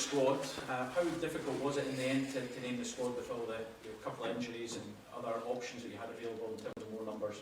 squad. How difficult was it in the end to name the squad with all the couple of injuries and other options that you had available in terms of more numbers?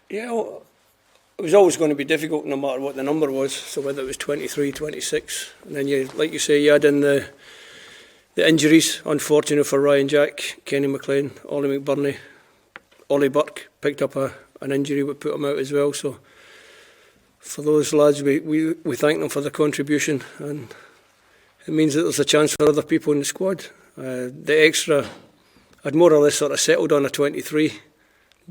Yeah, well, it was always going to be difficult no matter what the number was, so whether it was 23, 26, and then you, like you say, you add in the injuries. Unfortunate for Ryan Jack, Kenny McLean, Ollie McBurney, Ollie Burke picked up an injury which put him out as well, so for those lads we thank them for their contribution, and it means that there's a chance for other people in the squad. The extra, I'd more or less sort of settled on a 23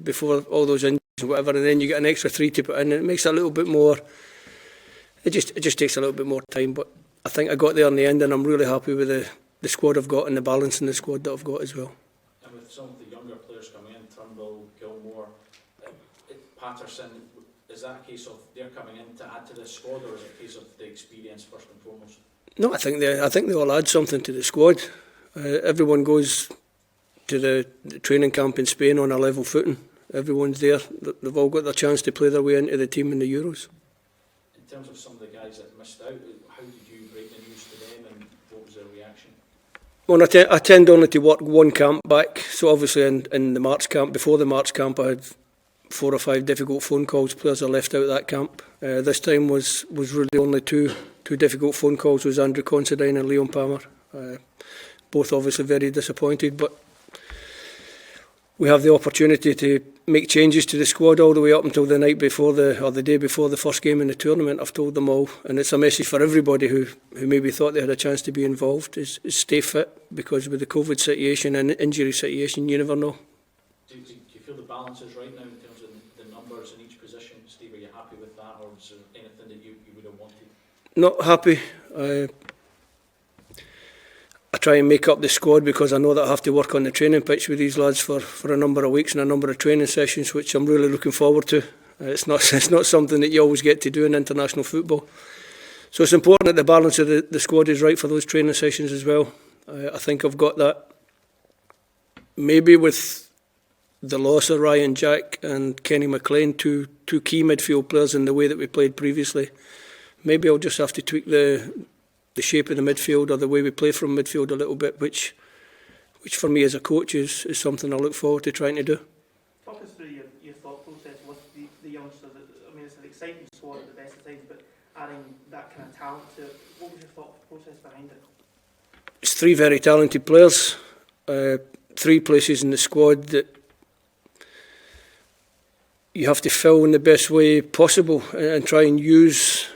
before all those injuries and whatever, and then you get an extra 3 to put in, and it makes it a little bit more, it just takes a little bit more time, but I think I got there in the end, and I'm really happy with the squad I've got and the balance in the squad that I've got as well. And with some of the younger players coming in, Turnbull, Gilmour, Patterson, is that a case of they're coming in to add to the squad, or is it a case of the experience first and foremost? No, I think they all add something to the squad. Everyone goes to the training camp in Spain on a level footing. Everyone's there. They've all got their chance to play their way into the team in the Euros. In terms of some of the guys that missed out, how did you break the news to them, and what was their reaction? Well, I tend only to work one camp back. So obviously in the March camp, before the March camp, I had 4 or 5 difficult phone calls. Players are left out of that camp. This time was really only two difficult phone calls. Was Andrew Considine and Liam Palmer. Both obviously very disappointed, but we have the opportunity to make changes to the squad all the way up until the night before the day before the first game in the tournament. I've told them all, and it's a message for everybody who maybe thought they had a chance to be involved, is stay fit, because with the COVID situation and injury situation, you never know. Do you feel the balance is right now in terms of the numbers in each position? Steve, are you happy with that, or is there anything that you would have wanted? Not happy. I try and make up the squad because I know that I have to work on the training pitch with these lads for a number of weeks and a number of training sessions, which I'm really looking forward to. It's not something that you always get to do in international football. So it's important that the balance of the squad is right for those training sessions as well. I think I've got that. Maybe with the loss of Ryan Jack and Kenny McLean, two key midfield players in the way that we played previously, maybe I'll just have to tweak the shape of the midfield or the way we play from midfield a little bit, which for me as a coach is something I look forward to trying to do. Talk us through your thought process with the youngsters. I mean, it's an exciting squad at the best of times, but adding that kind of talent to it, what was your thought process behind it? It's 3 very talented players, 3 places in the squad that you have to fill in the best way possible and try and use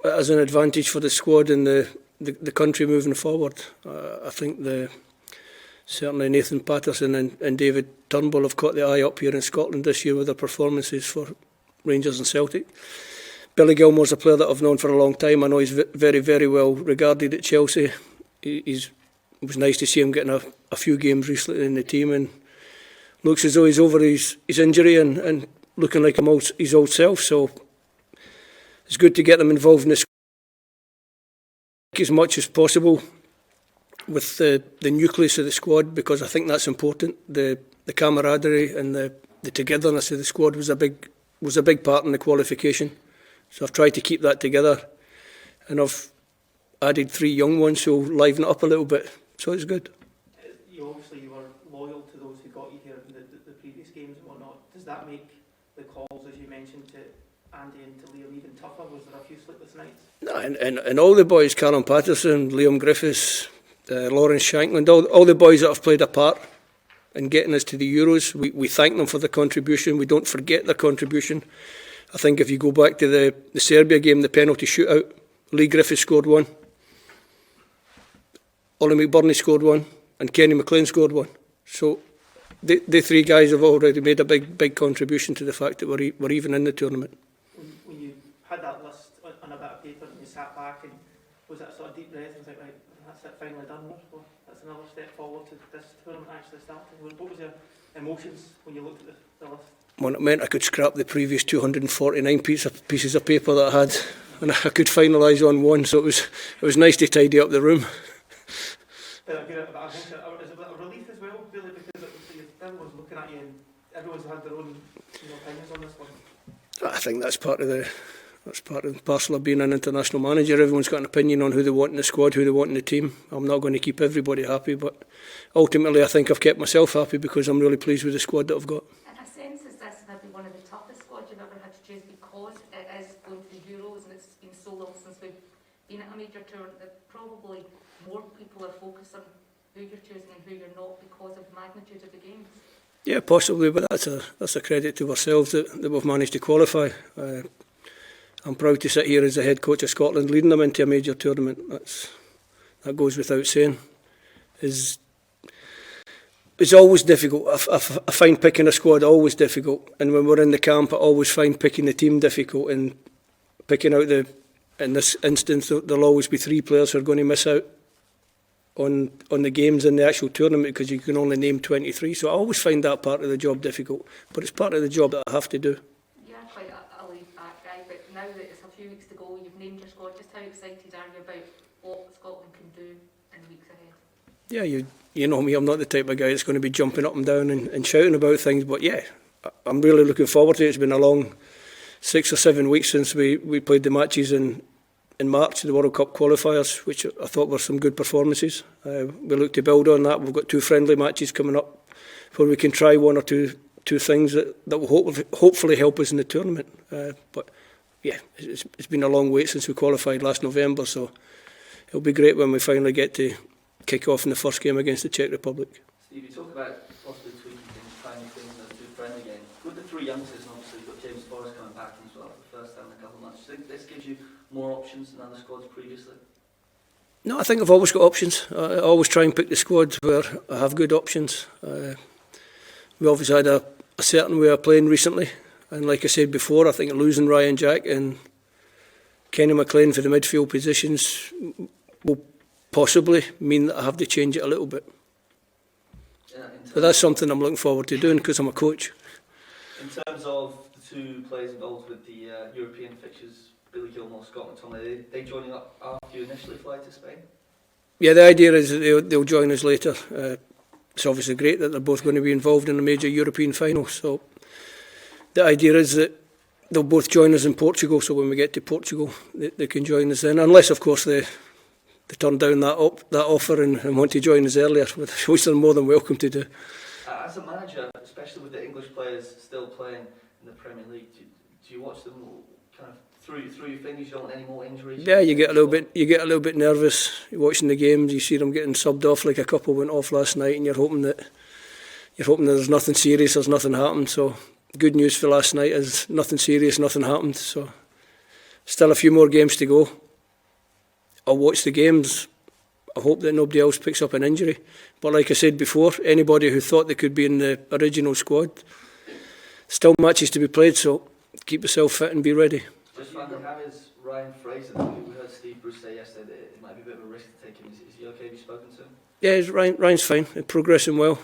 as an advantage for the squad and the country moving forward. I think certainly Nathan Patterson and David Turnbull have caught the eye up here in Scotland this year with their performances for Rangers and Celtic. Billy Gilmour's a player that I've known for a long time. I know he's very, very well regarded at Chelsea. It was nice to see him getting a few games recently in the team, and looks as though he's over his injury and looking like his old self. So it's good to get them involved in this as much as possible with the nucleus of the squad, because I think that's important. The camaraderie and the togetherness of the squad was a big part in the qualification. So I've tried to keep that together, and I've added 3 young ones who will liven it up a little bit. So it's good. You were loyal to those who got you here in the previous games and whatnot. Does that make the calls, as you mentioned, to Andy and to Liam even tougher? Was there a few sleepless nights? No, and all the boys, Callum Patterson, Liam Griffiths, Lawrence Shankland, all the boys that have played a part in getting us to the Euros, we thank them for the contribution. We don't forget their contribution. I think if you go back to the Serbia game, the penalty shootout, Lee Griffiths scored 1, Ollie McBurney scored 1, and Kenny McLean scored 1. So the 3 guys have already made a big contribution to the fact that we're even in the tournament. When you had that list on a bit of paper and you sat back, and was that sort of deep breath and was like, right, that's it, finally done, that's another step forward to this tournament actually starting? What was your emotions when you looked at the list? Well, it meant I could scrap the previous 249 pieces of paper that I had, and I could finalise on 1, so it was nice to tidy up the room. Is it a relief as well, really, because everyone's looking at you and everyone's had their own opinions on this one? I think that's part of That's part and parcel of being an international manager. Everyone's got an opinion on who they want in the squad, who they want in the team. I'm not going to keep everybody happy, but ultimately I think I've kept myself happy because I'm really pleased with the squad that I've got. And I sense is this maybe one of the toughest squads you've ever had to choose because it is going to the Euros and it's been so long since we've been at a major tour that probably more people are focused on who you're choosing and who you're not because of the magnitude of the games. Yeah, possibly, but that's a credit to ourselves that we've managed to qualify. I'm proud to sit here as the head coach of Scotland, leading them into a major tournament. That goes without saying. It's always difficult. I find picking a squad always difficult, and when we're in the camp, I always find picking the team difficult. And picking out in this instance, there'll always be 3 players who are going to miss out on the games in the actual tournament because you can only name 23. So I always find that part of the job difficult, but it's part of the job that I have to do. You're quite a laid back guy, but now that it's a few weeks to go, you've named your squad. Just how excited are you about what Scotland can do in the weeks ahead? Yeah, you know me, I'm not the type of guy that's going to be jumping up and down and shouting about things, but yeah, I'm really looking forward to it. It's been a long 6 or 7 weeks since we played the matches in March, the World Cup qualifiers, which I thought were some good performances. We look to build on that. We've got 2 friendly matches coming up where we can try 1 or two things that will hopefully help us in the tournament. But yeah, it's been a long wait since we qualified last November, so it'll be great when we finally get to kick off in the first game against the Czech Republic. Steve, you talk about possibly tweaking things, trying things in those 2 friendly games. With the 3 youngsters, and obviously you've got James Forrest coming back as well for the first time in a couple of months, do you think this gives you more options than other squads previously? No, I think I've always got options. I always try and pick the squad where I have good options. We obviously had a certain way of playing recently, and like I said before, I think losing Ryan Jack and Kenny McLean for the midfield positions will possibly mean that I have to change it a little bit. But that's something I'm looking forward to doing because I'm a coach. In terms of the 2 players involved with the European fixtures, Billy Gilmour, Scott McTominay, are they joining up after you initially fly to Spain? Yeah, the idea is that they'll join us later. It's obviously great that they're both going to be involved in a major European final. So the idea is that they'll both join us in Portugal, so when we get to Portugal, they can join us then. Unless, of course, they turn down that offer and want to join us earlier, which they're more than welcome to do. As a manager, especially with the English players still playing in the Premier League, do you watch them kind of through your fingers? You don't want any more injuries? Yeah, you get a little bit nervous. You're watching the games, you see them getting subbed off, like a couple went off last night, and you're hoping that there's nothing serious, there's nothing happened. So good news for last night is nothing serious, nothing happened. So still a few more games to go. I'll watch the games. I hope that nobody else picks up an injury. But like I said before, anybody who thought they could be in the original squad, still matches to be played, so keep yourself fit and be ready. Just finally, how is Ryan Fraser? We heard Steve Bruce say yesterday that it might be a bit of a risk to take him. Is he okay? Have you spoken to him? Yeah, Ryan's fine. He's progressing well.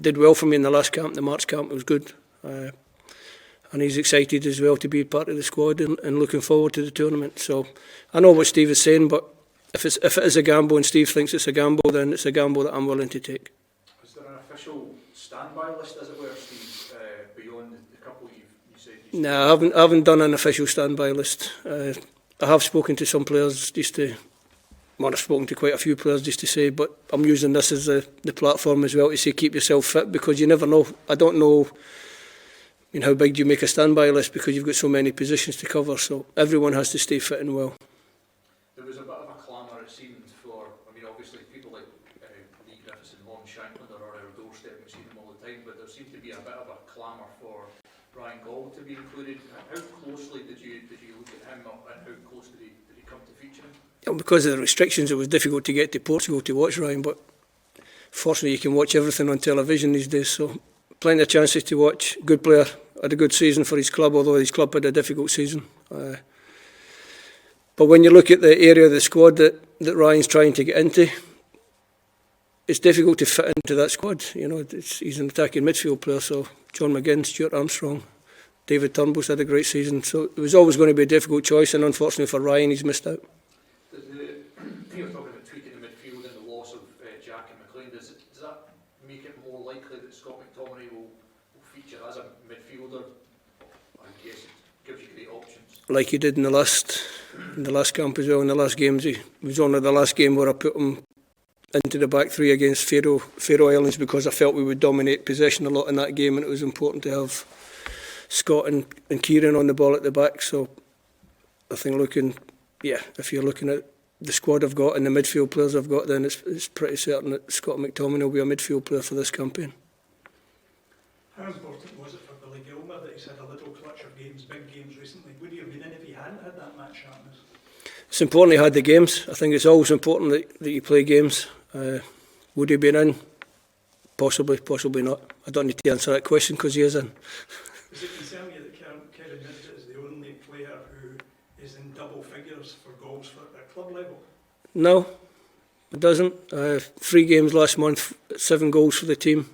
Did well for me in the last camp, the March camp. It was good. And he's excited as well to be part of the squad and looking forward to the tournament. So I know what Steve is saying, but if it is a gamble and Steve thinks it's a gamble, then it's a gamble that I'm willing to take. Is there an official standby list, as it were, Steve, beyond the couple you said? No, I haven't done an official standby list. I have spoken to some players I've spoken to quite a few players just to say, but I'm using this as the platform as well to say keep yourself fit, because you never know. I don't know how big do you make a standby list because you've got so many positions to cover, so everyone has to stay fit and well. There was a bit of a clamour, it seemed, obviously people like Lee Griffiths and Lon Shanklin are on our doorstep, we see them all the time, but there seemed to be a bit of a clamour for Ryan Gaul to be included. How closely did you look at him, and how close did he come to featuring? Because of the restrictions, it was difficult to get to Portugal to watch Ryan, but fortunately you can watch everything on television these days, so plenty of chances to watch. Good player, had a good season for his club, although his club had a difficult season. But when you look at the area of the squad that Ryan's trying to get into, it's difficult to fit into that squad. He's an attacking midfield player, so John McGinn, Stuart Armstrong, David Turnbull's had a great season, so it was always going to be a difficult choice, and unfortunately for Ryan, he's missed out. You're talking about tweaking the midfield and the loss of Jack and McLean. Does that make it more likely that Scott McTominay will feature as a midfielder? I guess it gives you great options. like he did in the last camp as well. In the last games, it was only the last game where I put him into the back three against Faroe Islands because I felt we would dominate possession a lot in that game, and it was important to have Scott and Kieran on the ball at the back. So I think if you're looking at the squad I've got and the midfield players I've got, then it's pretty certain that Scott McTominay will be a midfield player for this campaign. How important was it for Billy Gilmour that he's had a little clutch of games, big games recently? Would he have been in if he hadn't had that match sharpness? It's important he had the games. I think it's always important that you play games. Would he have been in? Possibly, possibly not. I don't need to answer that question because he is in. Does it concern you that Kevin Midget is the only player who is in double figures for goals at club level? No, it doesn't. 3 games last month, 7 goals for the team.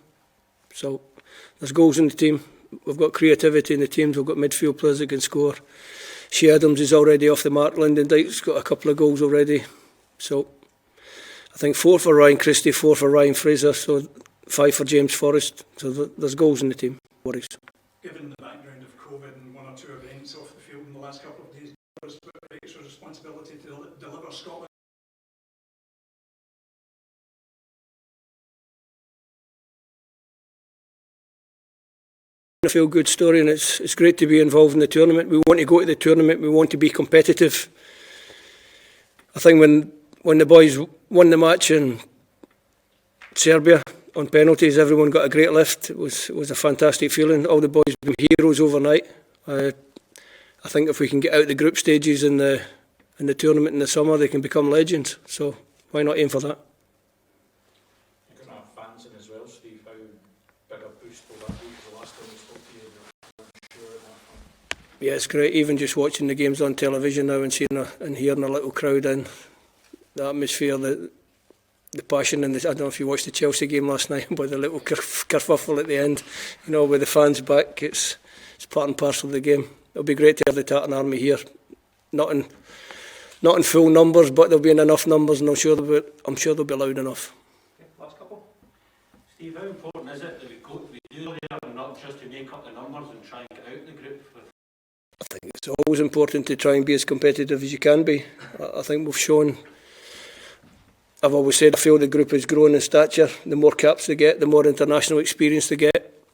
So there's goals in the team. We've got creativity in the teams. We've got midfield players that can score. Shea Adams is already off the mark. Lyndon Dykes got a couple of goals already. So I think 4 for Ryan Christie, 4 for Ryan Fraser, so 5 for James Forrest. So there's goals in the team. Worries. Given the background of COVID and 1 or 2 events off the field in the last couple of days, there's extra responsibility to deliver Scotland. A feel-good story, and it's great to be involved in the tournament. We want to go to the tournament. We want to be competitive. I think when the boys won the match in Serbia on penalties, everyone got a great lift. It was a fantastic feeling. All the boys were heroes overnight. I think if we can get out the group stages in the tournament in the summer, they can become legends. So why not aim for that? You're going to have fans in as well, Steve. How big a boost will that be? The last time we spoke to you, I'm sure that. Yeah, it's great. Even just watching the games on television now and seeing and hearing a little crowd in, the atmosphere, the passion, and I don't know if you watched the Chelsea game last night, but the little kerfuffle at the end, with the fans back, it's part and parcel of the game. It'll be great to have the Tartan Army here, not in full numbers, but they'll be in enough numbers, and I'm sure they'll be loud enough. Okay, last couple. Steve, how important is it that we do there and not just to make up the numbers and try and get out the group? I think it's always important to try and be as competitive as you can be. I think we've shown, I've always said I feel the group is growing in stature. The more caps they get, the more international experience they get,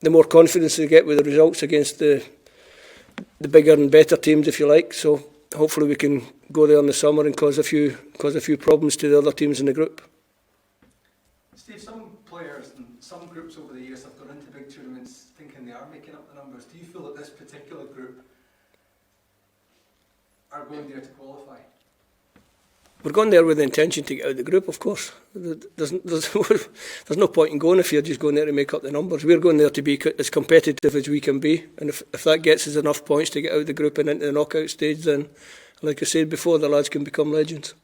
the more confidence they get with the results against the bigger and better teams, if you like. So hopefully we can go there in the summer and cause a few problems to the other teams in the group. Steve, some players and some groups over the years have gone into big tournaments thinking they are making up the numbers. Do you feel that this particular group are going there to qualify? We're going there with the intention to get out of the group, of course. There's no point in going if you're just going there to make up the numbers. We're going there to be as competitive as we can be, and if that gets us enough points to get out of the group and into the knockout stage, then, like I said before, the lads can become legends.